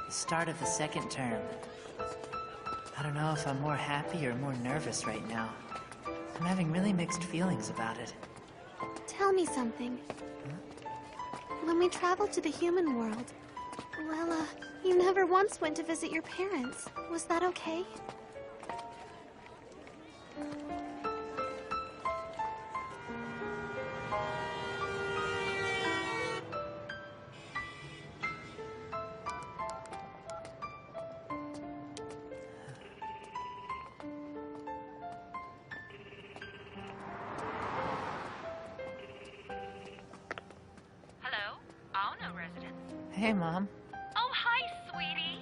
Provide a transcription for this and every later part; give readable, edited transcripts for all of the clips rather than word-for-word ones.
The start of the second term. I don't know if I'm more happy or more nervous right now. I'm having really mixed feelings about it. Tell me something. When we traveled to the human world, well, you never once went to visit your parents. Was that okay? Hey, Mom. Oh, hi, sweetie.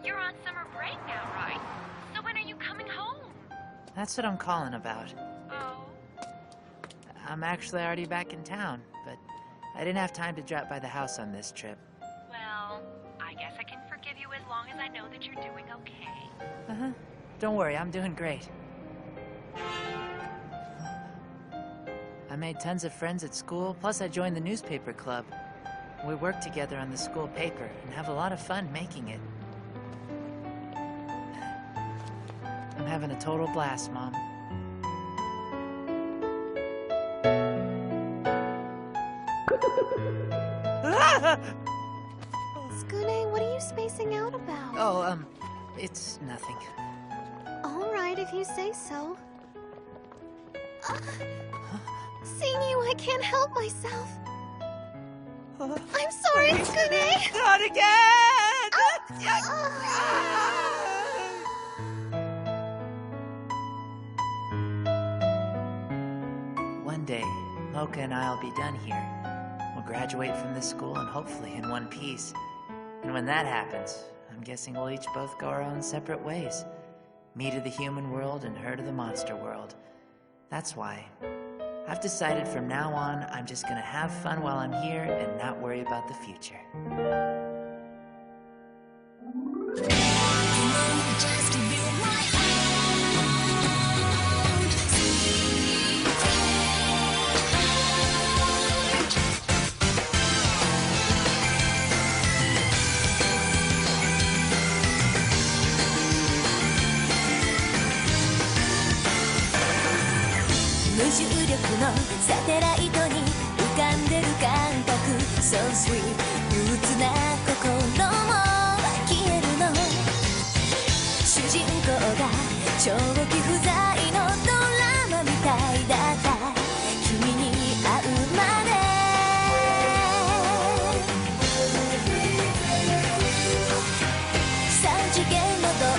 You're on summer break now, right? So when are you coming home? That's what I'm calling about. Oh? I'm actually already back in town, but I didn't have time to drop by the house on this trip. Well, I guess I can forgive you as long as I know that you're doing okay. Uh-huh. Don't worry, I'm doing great. I made tons of friends at school, plus I joined the newspaper club. We work together on the school paper and have a lot of fun making it. I'm having a total blast, Mom. Skune, what are you spacing out about? Oh, it's nothing. All right, if you say so. Seeing you, I can't help myself. I'm sorry, Skune! Not again! One day, Mocha and I'll be done here. We'll graduate from this school and hopefully in one piece. And when that happens, I'm guessing we'll each both go our own separate ways. Me to the human world and her to the monster world. That's why I've decided from now on, I'm just gonna have fun while I'm here and not worry about the future.サテライトに浮かんでる感覚 So sweet 憂鬱な心も消えるの主人公が長期不在のドラマみたいだった君に会うまで3次元のドア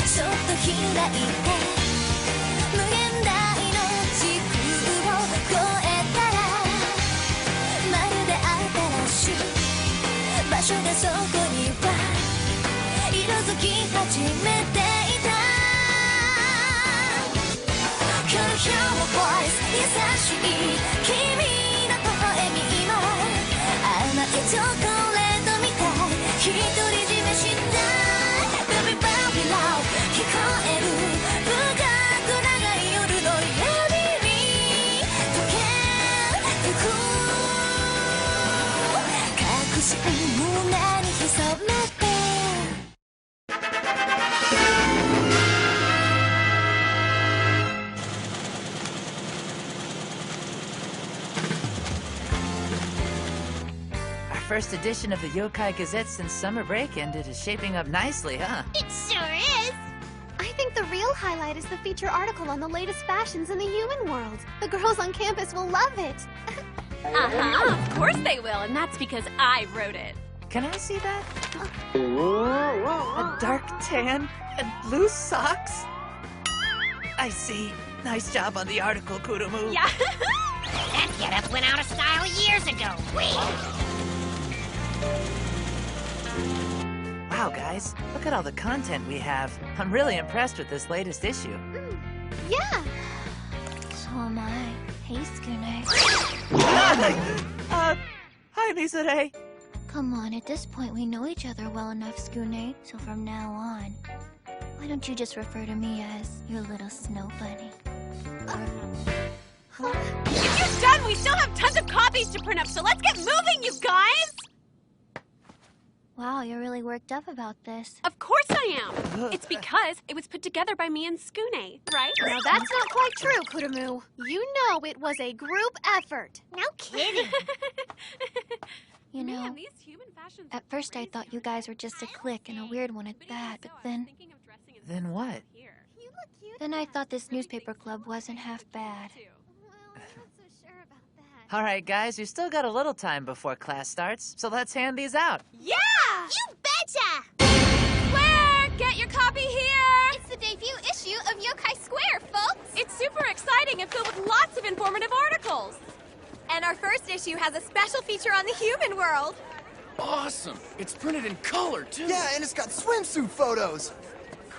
そっと開いて場所がそこには色づき始めていた Can hear my voice 優しい君の微笑み今甘いチョコレートみたい独り占めしない Baby baby love 聞こえる深く長い夜の闇に溶けてく隠し胸に潜めてOur first edition of the Yokai Gazette since summer break ended is shaping up nicely, huh? It sure is! I think the real highlight is the feature article on the latest fashions in the human world. The girls on campus will love it. Of course they will, and that's because I wrote it. Can I see that? A dark tan and blue socks? I see. Nice job on the article, Kurumu. Yeah. That getup went out of style years ago. Wow, guys. Look at all the content we have. I'm really impressed with this latest issue. Yeah! So am I. Hey, Skune. Hi, Misare. Come on, at this point we know each other well enough, Skune. So from now on, why don't you just refer to me as your little snow bunny? If you're done, we still have tons of copies to print up, so let's get moving, you guys! Wow, you're really worked up about this. Of course I am! It's because it was put together by me and Skune, right? Now that's not quite true, Kurumu. You know it was a group effort. No kidding. You know, Man, these human fashions at are first I crazy. thought you guys were just a clique and a weird one at that, but then Then what? I thought this newspaper club wasn't half bad. Well, I'm not so sure about that. All right, guys, you still got a little time before class starts, so let's hand these out. Yeah! You betcha! Square! Get your copy here! It's the debut issue of Yokai Square, folks! It's super exciting and filled with lots of informative articles. And our first issue has a special feature on the human world. Awesome! It's printed in color, too! Yeah, and it's got swimsuit photos.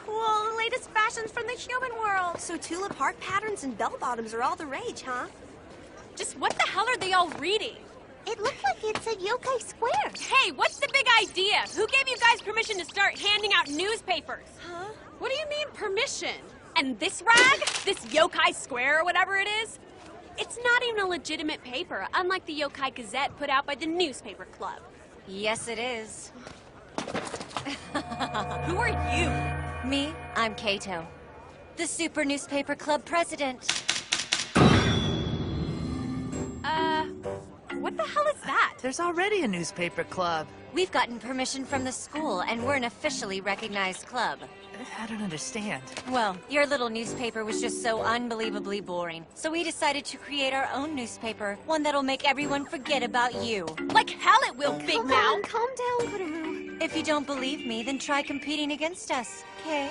Cool, the latest fashions from the human world. So tulip heart patterns and bell-bottoms are all the rage, huh? Just what the hell are they all reading? It looked like it said Yokai Square. Hey, what's the big idea? Who gave you guys permission to start handing out newspapers? Huh? What do you mean, permission? And this rag? This Yokai Square or whatever it is? It's not even a legitimate paper, unlike the Yokai Gazette put out by the newspaper club. Yes, it is. Who are you? Me, I'm Kato, the Super Newspaper Club president. What the hell is that? There's already a newspaper club. We've gotten permission from the school, and we're an officially recognized club. I don't understand. Well, your little newspaper was just so unbelievably boring, so we decided to create our own newspaper, one that'll make everyone forget about you. Like hell it will, Big Mouth! Calm down, Kurumu. If you don't believe me, then try competing against us, okay?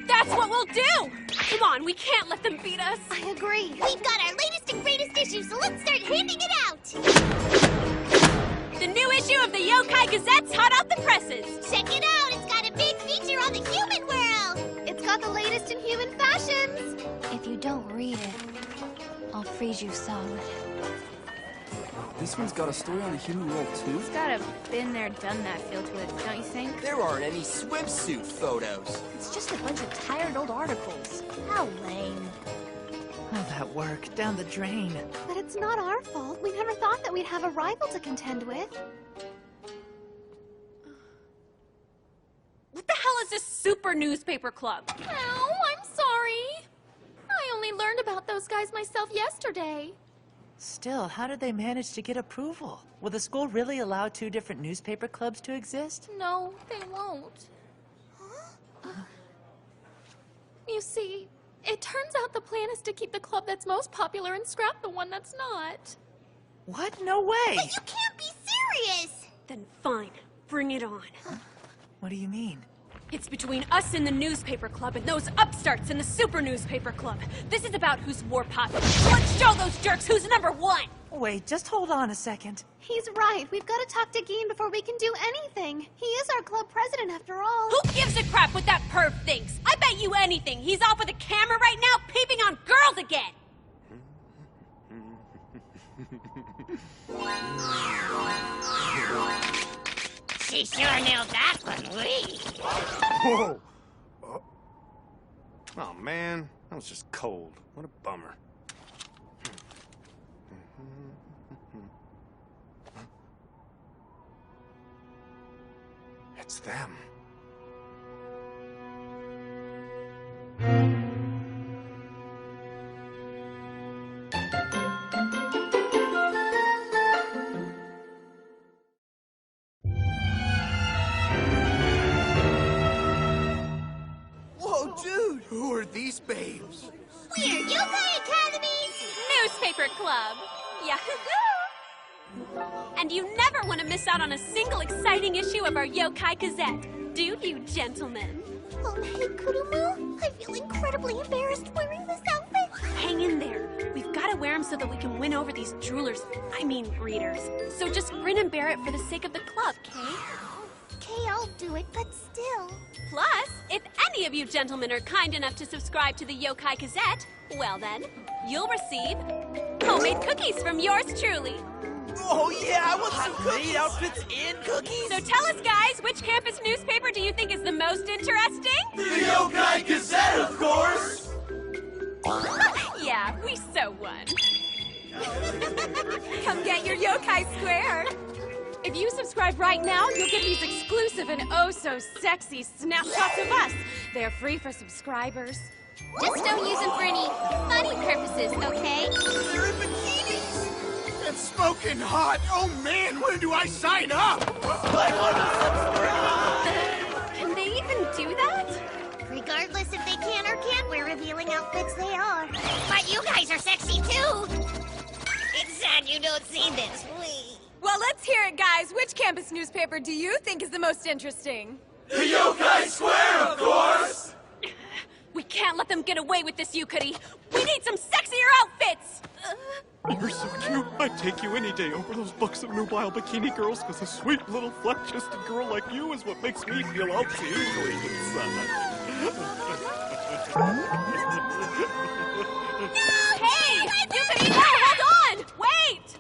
That's what we'll do! Come on, we can't let them beat us. I agree. We've got our latest and greatest issue, so let's start handing it out. The new issue of the Yokai Gazette's hot out the presses. Check it out. It's got a big feature on the human world. It's got the latest in human fashions. If you don't read it, I'll freeze you solid. This one's got a story on the human world, too? It's got a been there, done that feel to it, don't you think? There aren't any swimsuit photos. It's just a bunch of tired old articles. How lame. All that work down the drain. But it's not our fault. We never thought that we'd have a rival to contend with. What the hell is this super newspaper club? Oh, I'm sorry. I only learned about those guys myself yesterday. Still, how did they manage to get approval? Will the school really allow two different newspaper clubs to exist? No, they won't. You see, it turns out the plan is to keep the club that's most popular and scrap the one that's not. What? No way! But you can't be serious. Then fine, bring it on. What do you mean? It's between us and the newspaper club and those upstarts in the super newspaper club. This is about who's more popular. So let's show those jerks who's number one. Wait, just hold on a second. He's right. We've got to talk to Geen before we can do anything. He is our club president, after all. Who gives a crap what that perv thinks? I bet you anything. He's off with a camera right now peeping on girls again. She sure knew that one, we. Whoa! Oh, man. That was just cold. What a bummer. It's them. Whoa, dude! Who are these babes? We're Yokai Academy's Newspaper club. Yeah. And you never want to miss out on a single exciting issue of our Yokai Gazette, do you, gentlemen? Oh, hey, Kurumu. I feel incredibly embarrassed wearing this outfit. Hang in there. We've got to wear them so that we can win over these droolers. I mean, readers. So just grin and bear it for the sake of the club, Kay? Okay, I'll do it, but still. Plus, if any of you gentlemen are kind enough to subscribe to the Yokai Gazette, well then, you'll receive homemade cookies from yours truly. Oh, yeah, I want some cookies. Outfits and cookies. So tell us, guys, which campus newspaper do you think is the most interesting? The Yokai Gazette, of course. Yeah, we so won. Come get your Yokai Square. If you subscribe right now, you'll get these exclusive and oh-so-sexy snapshots of us. They're free for subscribers. Just don't use them for any funny purposes, okay? They're in bikinis! It's smoking hot! Oh man, where do I sign up? I want to subscribe! Can they even do that? Regardless if they can or can't wear revealing outfits, they are. But you guys are sexy too. It's sad you don't see this. Well, let's hear it, guys. Which campus newspaper do you think is the most interesting? The Yokai Square, of course! We can't let them get away with this, Yukari. We need some sexier outfits! You're so cute. I'd take you any day over those books of nubile bikini girls, because a sweet little flat-chested girl like you is what makes me feel all tingly inside. Hey! Yukari, no! Hold on! Wait!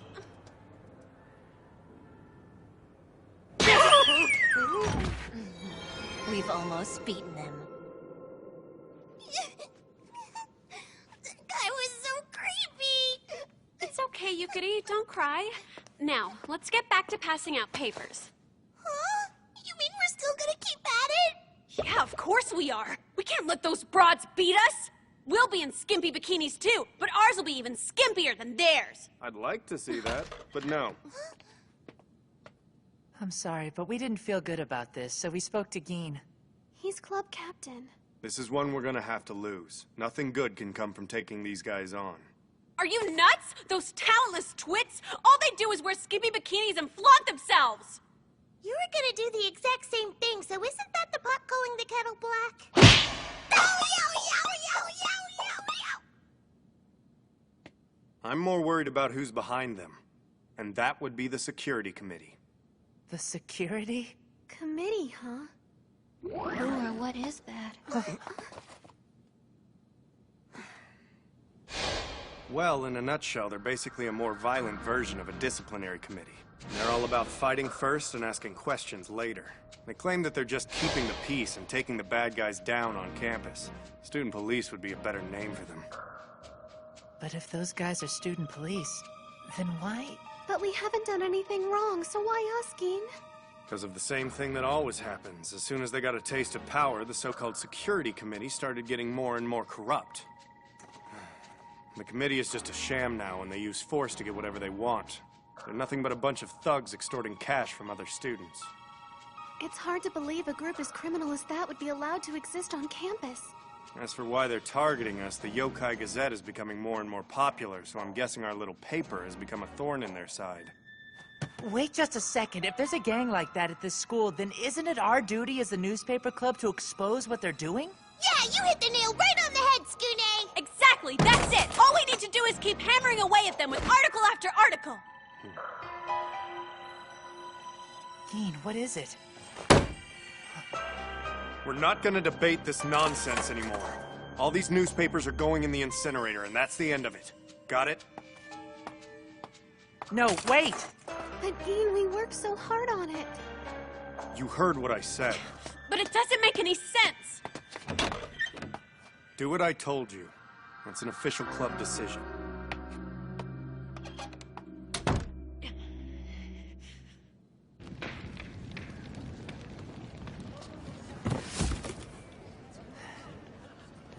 We've almost beaten them. That guy was so creepy. It's okay, Yukari. Don't cry. Now, let's get back to passing out papers. Huh? You mean we're still gonna keep at it? Yeah, of course we are. We can't let those broads beat us. We'll be in skimpy bikinis too, but ours will be even skimpier than theirs. I'd like to see that, but no. I'm sorry, but we didn't feel good about this, so we spoke to Geen. He's club captain. This is one we're gonna have to lose. Nothing good can come from taking these guys on. Are you nuts? Those talentless twits? All they do is wear skimpy bikinis and flaunt themselves. You were gonna do the exact same thing, so isn't that the pot calling the kettle black? I'm more worried about who's behind them, and that would be the security committee. The security? Committee, huh? Who or what is that? Well, in a nutshell, they're basically a more violent version of a disciplinary committee. And they're all about fighting first and asking questions later. They claim that they're just keeping the peace and taking the bad guys down on campus. Student police would be a better name for them. But if those guys are student police, then why? But we haven't done anything wrong, so why us, Geen? Because of the same thing that always happens. As soon as they got a taste of power, the so-called security committee started getting more and more corrupt. The committee is just a sham now, and they use force to get whatever they want. They're nothing but a bunch of thugs extorting cash from other students. It's hard to believe a group as criminal as that would be allowed to exist on campus. As for why they're targeting us, the Yokai Gazette is becoming more and more popular, so I'm guessing our little paper has become a thorn in their side. Wait just a second. If there's a gang like that at this school, then isn't it our duty as the newspaper club to expose what they're doing? Yeah, you hit the nail right on the head, Skune! Exactly, that's it. All we need to do is keep hammering away at them with article after article. Geen, what is it? We're not gonna debate this nonsense anymore. All these newspapers are going in the incinerator, and that's the end of it. Got it? No, wait! But Geen, we worked so hard on it. You heard what I said. But it doesn't make any sense. Do what I told you. That's an official club decision.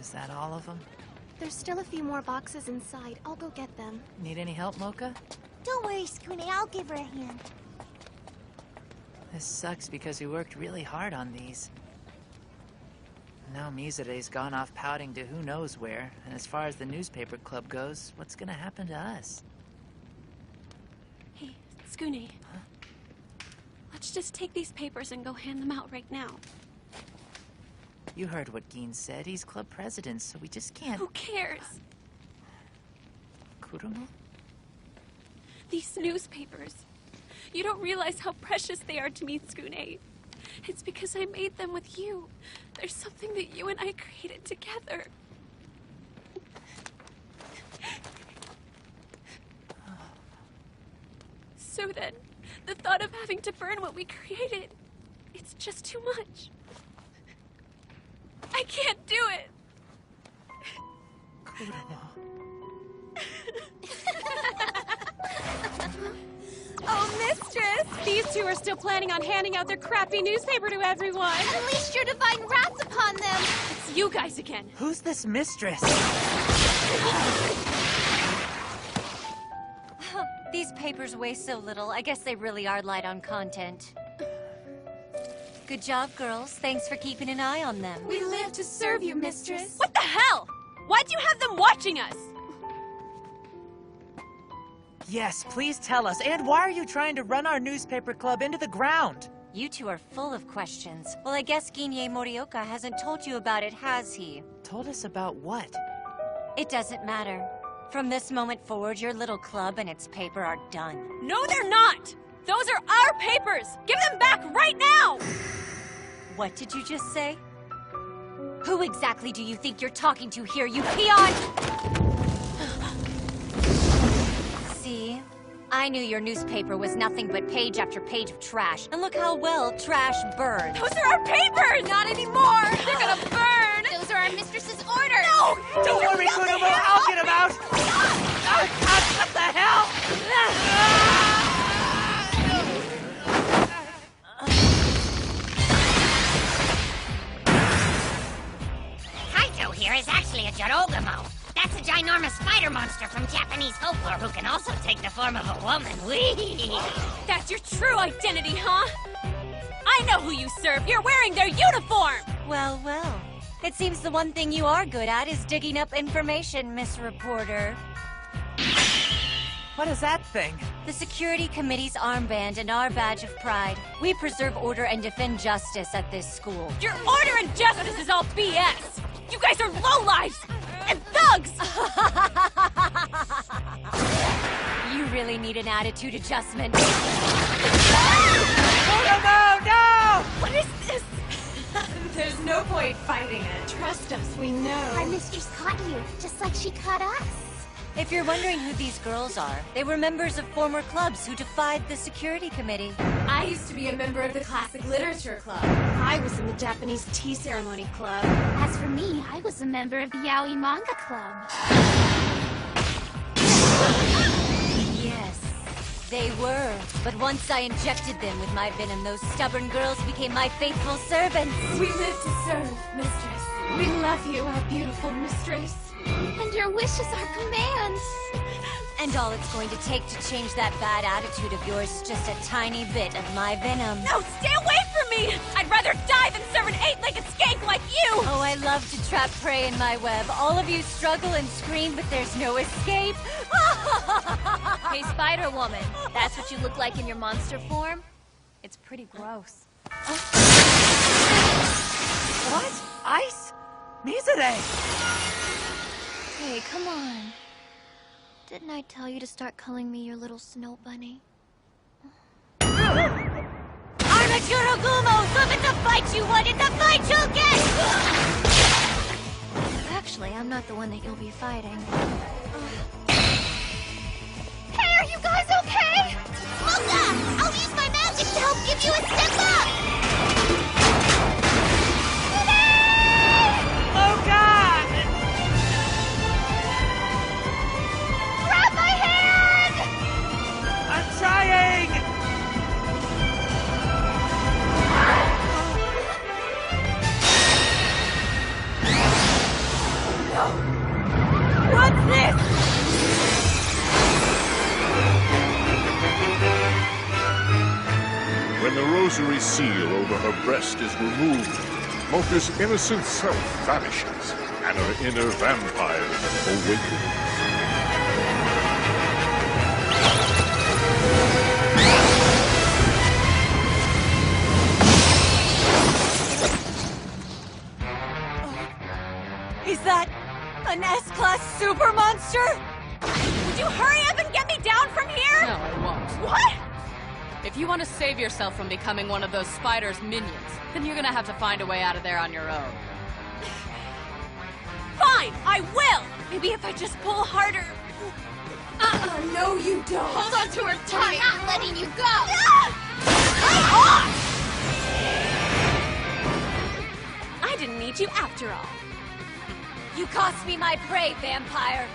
Is that all of them? There's still a few more boxes inside. I'll go get them. Need any help, Mocha? Don't worry, Skune, I'll give her a hand. This sucks because we worked really hard on these. Now Mizure's gone off pouting to who knows where, and as far as the newspaper club goes, what's gonna happen to us? Hey, Skune. Huh? Let's just take these papers and go hand them out right now. You heard what Geen said. He's club president, so we just can't... Who cares? Kurumo? These newspapers. You don't realize how precious they are to me, Skune. It's because I made them with you. There's something that you and I created together. So then, the thought of having to burn what we created, it's just too much. I can't do it. Oh, Mistress! These two are still planning on handing out their crappy newspaper to everyone. Unleash your divine wrath upon them! It's you guys again. Who's this mistress? These papers weigh so little, I guess they really are light on content. Good job, girls. Thanks for keeping an eye on them. We live to serve you, mistress. What the hell? Why'd you have them watching us? Yes, please tell us. And why are you trying to run our newspaper club into the ground? You two are full of questions. Well, I guess Ginye Morioka hasn't told you about it, has he? Told us about what? It doesn't matter. From this moment forward, your little club and its paper are done. No, they're not! Those are our papers! Give them back right now! What did you just say? Who exactly do you think you're talking to here, you peon? See? I knew your newspaper was nothing but page after page of trash. And look how well trash burns. Those are our papers! Not anymore! They're gonna burn! Those are our mistress's orders! No! Don't worry, Kunomo, I'll get him out! What the hell? Kaito here is actually a Jorogamo. That's a ginormous spider monster from Japanese folklore who can also take the form of a woman. Whee! That's your true identity, huh? I know who you serve. You're wearing their uniform! Well, well. It seems the one thing you are good at is digging up information, Miss Reporter. What is that thing? The Security Committee's armband and our badge of pride. We preserve order and defend justice at this school. Your order and justice is all BS! You guys are lowlifes! And thugs! You really need an attitude adjustment. Oh, no! What is this? There's no point fighting it. Trust us, we know. Our mistress caught you, just like she caught us. If you're wondering who these girls are, they were members of former clubs who defied the Security Committee. I used to be a member of the Classic Literature Club. I was in the Japanese Tea Ceremony Club. As for me, I was a member of the Yaoi Manga Club. Yes, they were. But once I injected them with my venom, those stubborn girls became my faithful servants. We live to serve, mistress. We love you, our beautiful mistress. And your wish is our command. And all it's going to take to change that bad attitude of yours is just a tiny bit of my venom. No, stay away from me! I'd rather die than serve an eight-legged skank like you! Oh, I love to trap prey in my web. All of you struggle and scream, but there's no escape. Hey, Spider-Woman, that's what you look like in your monster form? It's pretty gross. What? Ice? Mizure! Hey, come on. Didn't I tell you to start calling me your little snow bunny? Armature Gumo! So if it's a fight you want, it's a fight you'll get! Actually, I'm not the one that you'll be fighting. Hey, are you guys okay? Mocha! I'll use my magic to help give you a step up! Mocha! Grab my hand! I'm trying! What's this? When the rosary seal over her breast is removed, Mocha's innocent self vanishes, and her inner vampire awakens. Is that an S-Class super monster? Would you hurry up and get me down from here? No, I won't. What? If you want to save yourself from becoming one of those spider's minions, then you're gonna have to find a way out of there on your own. Fine, I will! Maybe if I just pull harder. No, you don't. Hold on to her tight! I'm not letting you go! I didn't need you after all. You cost me my prey, vampire!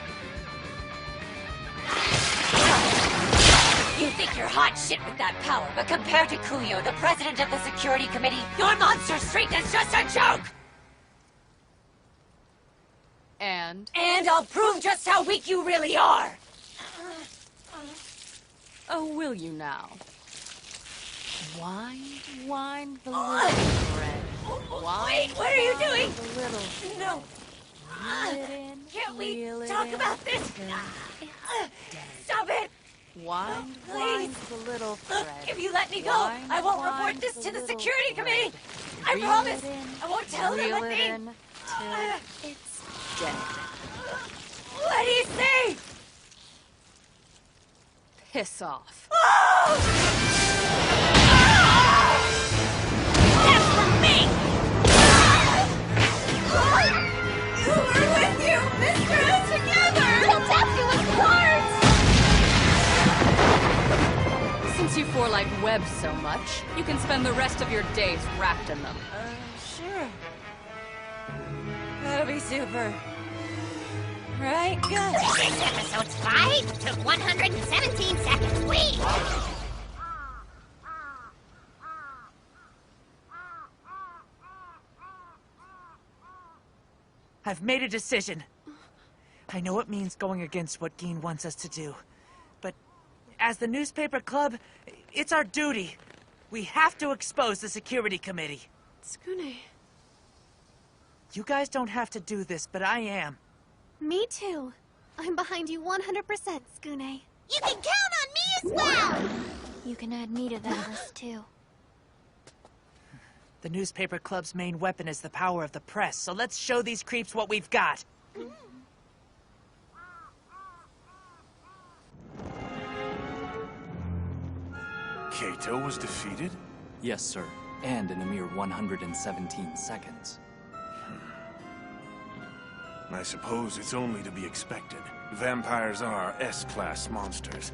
You think you're hot shit with that power, but compared to Kuyo, the president of the security committee, your monster strength is just a joke! And I'll prove just how weak you really are! oh, will you now? Wind the little thread. Wait, what are you doing? The little. No. Can't we talk about this? Stop it! Wind Please. the little thread. If you let me go, I won't report this to the security committee. I promise. I won't tell them a thing. It's dead. What do you say? Piss off. That's for me! We're with you, mister! Together! He'll tap you with cards! Since you four like webs so much, you can spend the rest of your days wrapped in them. Sure. That'll be super. Right, good. This episode's fight took 117 seconds. Whee! I've made a decision. I know it means going against what Geen wants us to do. But as the newspaper club, it's our duty. We have to expose the security committee. Tsukune. You guys don't have to do this, but I am. Me too. I'm behind you 100%, Tsukune. You can count on me as well! You can add me to that list, too. The newspaper club's main weapon is the power of the press, so let's show these creeps what we've got. Kato was defeated? Yes, sir. And in a mere 117 seconds. I suppose it's only to be expected. Vampires are S-class monsters.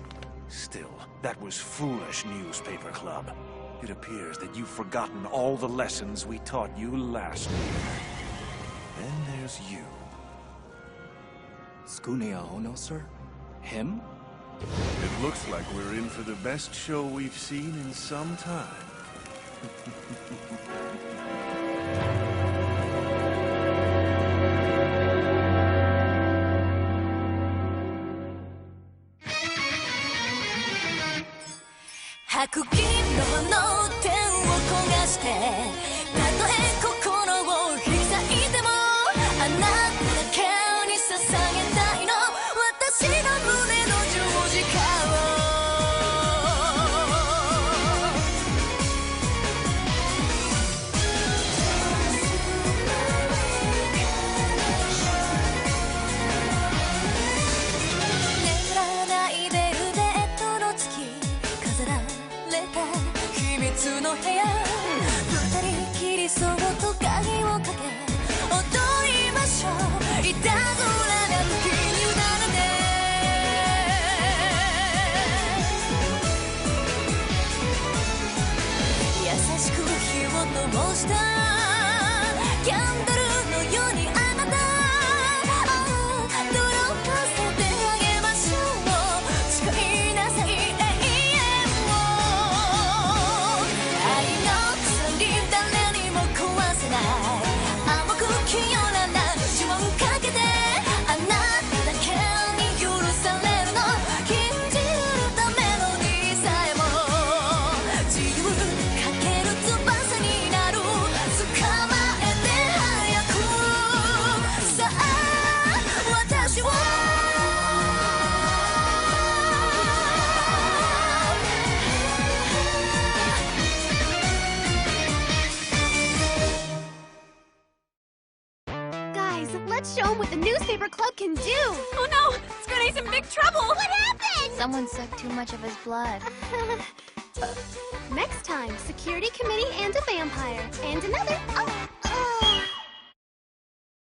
Still, that was foolish, newspaper club. It appears that you've forgotten all the lessons we taught you last year. Then there's you. Tsukune Ono, sir? Him? It looks like we're in for the best show we've seen in some time. Let's show them what the newspaper club can do! Oh no! Tsukune's in big trouble! What happened? Someone sucked too much of his blood. Next time, security committee and a vampire. And another. Oh.